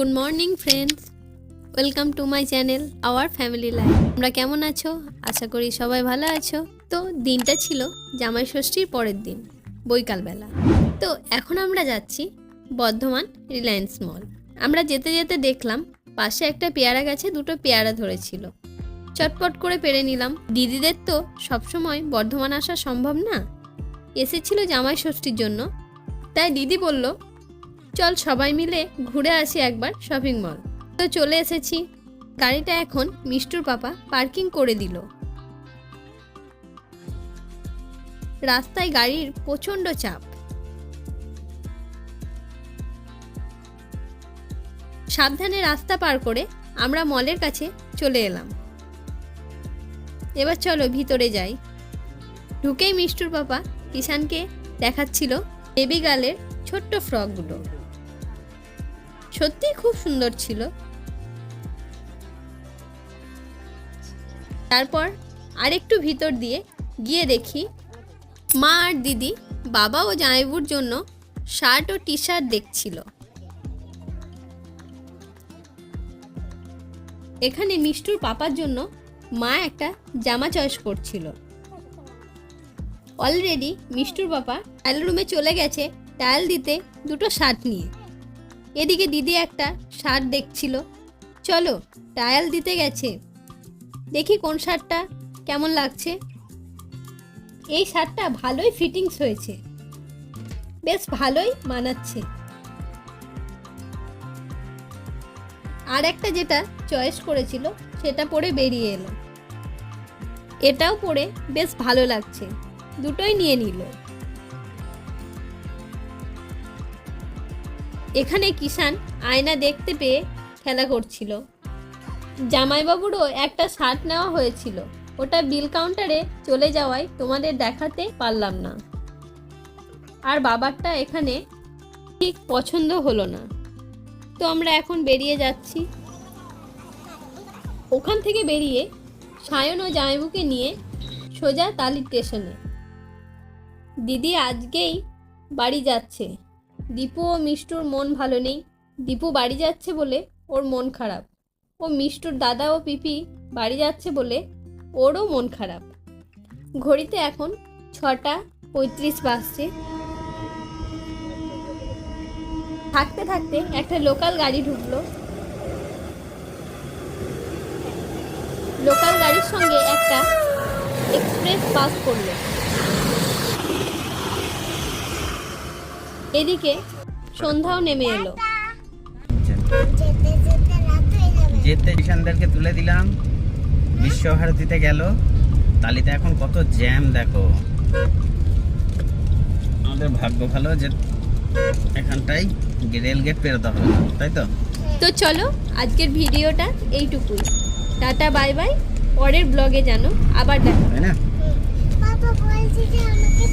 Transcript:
Good morning friends, welcome to my channel our family life. তোমরা কেমন আছো? আশা করি সবাই ভালো আছো। তো দিনটা ছিল জামাই ষষ্ঠীর পরের দিন, বৈকালবেলা। তো এখন আমরা যাচ্ছি বর্ধমান রিলায়েন্স মল। আমরা যেতে যেতে দেখলাম পাশে একটা পেয়ারা গাছে দুটো পেয়ারা ধরেছিল। চটপট করে পেরে নিলাম। দিদিদের তো সবসময় বর্ধমান আসা সম্ভব না, এসেছিল জামাই ষষ্ঠীর জন্য। তাই দিদি বলল, চল সবাই মিলে ঘুরে আসি একবার শপিং মল। তো চলে এসেছি। গাড়িটা এখন মিষ্টুর পাপা পার্কিং করে দিল। রাস্তায় গাড়ির প্রচণ্ড চাপ। সাবধানে রাস্তা পার করে আমরা মলের কাছে চলে এলাম। এবার চলো ভিতরে যাই। ঢুকেই মিষ্টুর পাপা কিষানকে দেখাচ্ছিল বেবি গার্লের ছোট্ট ফ্রকগুলো। সত্যি খুব সুন্দর ছিল। তারপর আরেকটু ভিতর দিয়ে গিয়ে দেখি মা আর দিদি বাবা ও জামাইবুর জন্য শার্ট ও টি শার্ট দেখছিল। এখানে মিষ্টুর পাপার জন্য মা একটা জামা চয়েস করছিল। অলরেডি মিষ্টুর পাপা ট্রায়াল রুমে চলে গেছে ট্রায়াল দিতে দুটো শার্ট নিয়ে। এদিকে দিদি একটা শার্ট দেখছিল। চলো ট্রায়াল দিতে গেছে, দেখি কোন শার্টটা কেমন লাগছে। এই শার্টটা ভালোই ফিটিংস হয়েছে, বেশ ভালোই মানাচ্ছে। আর একটা যেটা চয়েস করেছিল সেটা পরে বেরিয়ে এলো। এটাও পরে বেশ ভালো লাগছে, দুটোই নিয়ে নিল। এখানে কিষান আয়না দেখতে পেয়ে খেলা করছিল। জামাইবাবুরও একটা শার্ট নেওয়া হয়েছিল, ওটা বিল কাউন্টারে চলে যাওয়ায় তোমাদের দেখাতে পারলাম না। আর বাবারটা এখানে ঠিক পছন্দ হলো না। তো আমরা এখন বেরিয়ে যাচ্ছি। ওখান থেকে বেরিয়ে সায়ন ও জামাইবুকে নিয়ে সোজা তালি স্টেশনে। দিদি আজকেই বাড়ি যাচ্ছে। দীপু ও মিষ্টুর মন ভালো নেই। দীপু বাড়ি যাচ্ছে বলে ওর মন খারাপ, ও মিষ্টুর দাদা ও পিপি বাড়ি যাচ্ছে বলে ওরও মন খারাপ। ঘড়িতে এখন 6:35 বাজছে। থাকতে থাকতে একটা লোকাল গাড়ি ঢুকলো। লোকাল গাড়ির সঙ্গে একটা এক্সপ্রেস বাস করলো। এদিকে সন্ধ্যাও নেমে এলো। যেতে কিষানদেরকে তুলে দিলাম, বিশ্বভারতীতে গেল। তালিতে এখন কত জ্যাম দেখো। আমাদের ভাগ্য ভালো যে এখানটাই রেল গেট পেরোতে হবে, তাই তো? তো চলো আজকের ভিডিওটা এইটুকুই। Tata bye bye. পরের ব্লগে জানো আবার দেখা। তাই না? পাপা বলছি যে আমাকে